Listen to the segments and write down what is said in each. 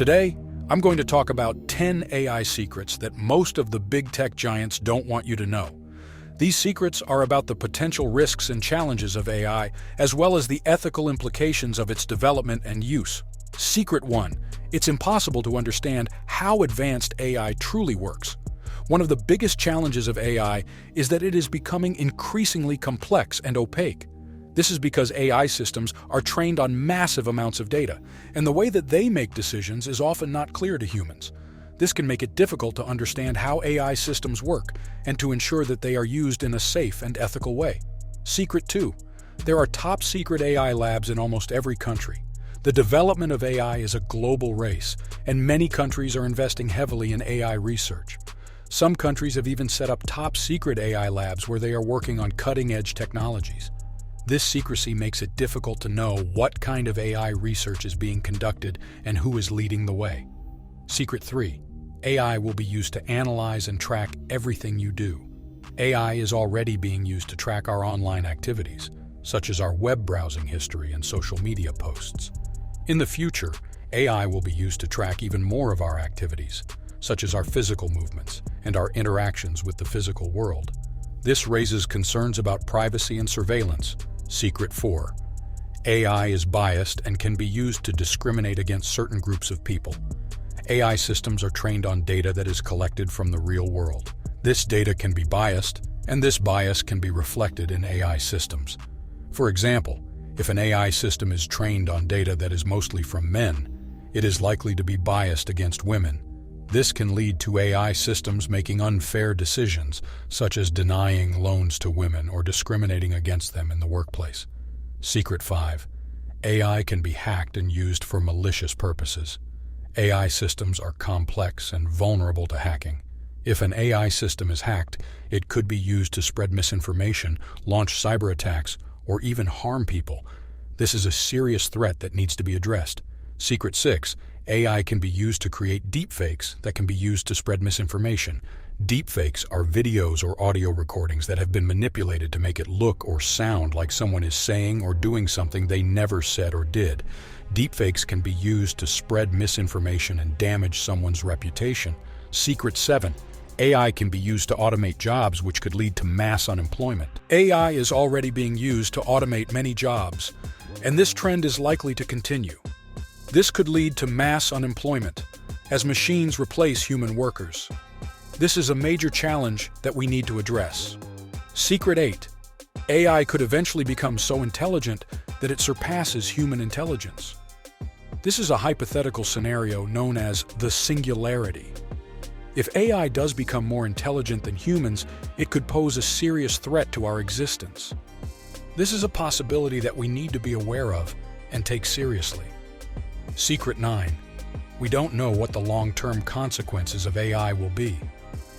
Today, I'm going to talk about 10 AI secrets that most of the big tech giants don't want you to know. These secrets are about the potential risks and challenges of AI, as well as the ethical implications of its development and use. Secret 1. It's impossible to understand how advanced AI truly works. One of the biggest challenges of AI is that it is becoming increasingly complex and opaque. This is because AI systems are trained on massive amounts of data, and the way that they make decisions is often not clear to humans. This can make it difficult to understand how AI systems work and to ensure that they are used in a safe and ethical way. Secret 2. There are top-secret AI labs in almost every country. The development of AI is a global race, and many countries are investing heavily in AI research. Some countries have even set up top-secret AI labs where they are working on cutting-edge technologies. This secrecy makes it difficult to know what kind of AI research is being conducted and who is leading the way. Secret 3. AI will be used to analyze and track everything you do. AI is already being used to track our online activities, such as our web browsing history and social media posts. In the future, AI will be used to track even more of our activities, such as our physical movements and our interactions with the physical world. This raises concerns about privacy and surveillance. Secret 4. AI is biased and can be used to discriminate against certain groups of people. AI systems are trained on data that is collected from the real world. This data can be biased, and this bias can be reflected in AI systems. For example, if an AI system is trained on data that is mostly from men, it is likely to be biased against women. This can lead to AI systems making unfair decisions, such as denying loans to women or discriminating against them in the workplace. Secret 5. AI can be hacked and used for malicious purposes. AI systems are complex and vulnerable to hacking. If an AI system is hacked, it could be used to spread misinformation, launch cyber attacks, or even harm people. This is a serious threat that needs to be addressed. Secret 6. AI can be used to create deepfakes that can be used to spread misinformation. Deepfakes are videos or audio recordings that have been manipulated to make it look or sound like someone is saying or doing something they never said or did. Deepfakes can be used to spread misinformation and damage someone's reputation. Secret 7. AI can be used to automate jobs, which could lead to mass unemployment. AI is already being used to automate many jobs, and this trend is likely to continue. This could lead to mass unemployment, as machines replace human workers. This is a major challenge that we need to address. Secret 8. AI could eventually become so intelligent that it surpasses human intelligence. This is a hypothetical scenario known as the singularity. If AI does become more intelligent than humans, it could pose a serious threat to our existence. This is a possibility that we need to be aware of and take seriously. Secret 9. We don't know what the long-term consequences of AI will be.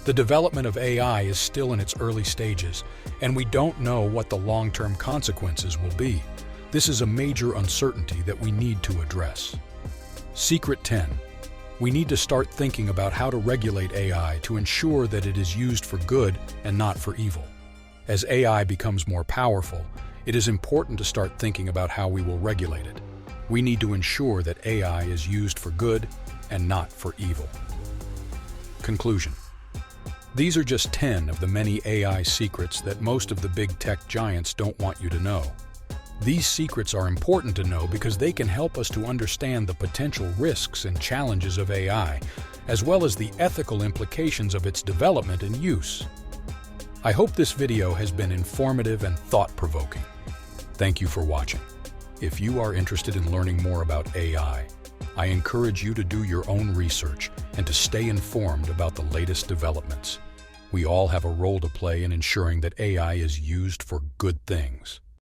The development of AI is still in its early stages, and we don't know what the long-term consequences will be. This is a major uncertainty that we need to address. Secret 10. We need to start thinking about how to regulate AI to ensure that it is used for good and not for evil. As AI becomes more powerful, it is important to start thinking about how we will regulate it. We need to ensure that AI is used for good and not for evil. Conclusion. These are just 10 of the many AI secrets that most of the big tech giants don't want you to know. These secrets are important to know because they can help us to understand the potential risks and challenges of AI, as well as the ethical implications of its development and use. I hope this video has been informative and thought-provoking. Thank you for watching. If you are interested in learning more about AI, I encourage you to do your own research and to stay informed about the latest developments. We all have a role to play in ensuring that AI is used for good things.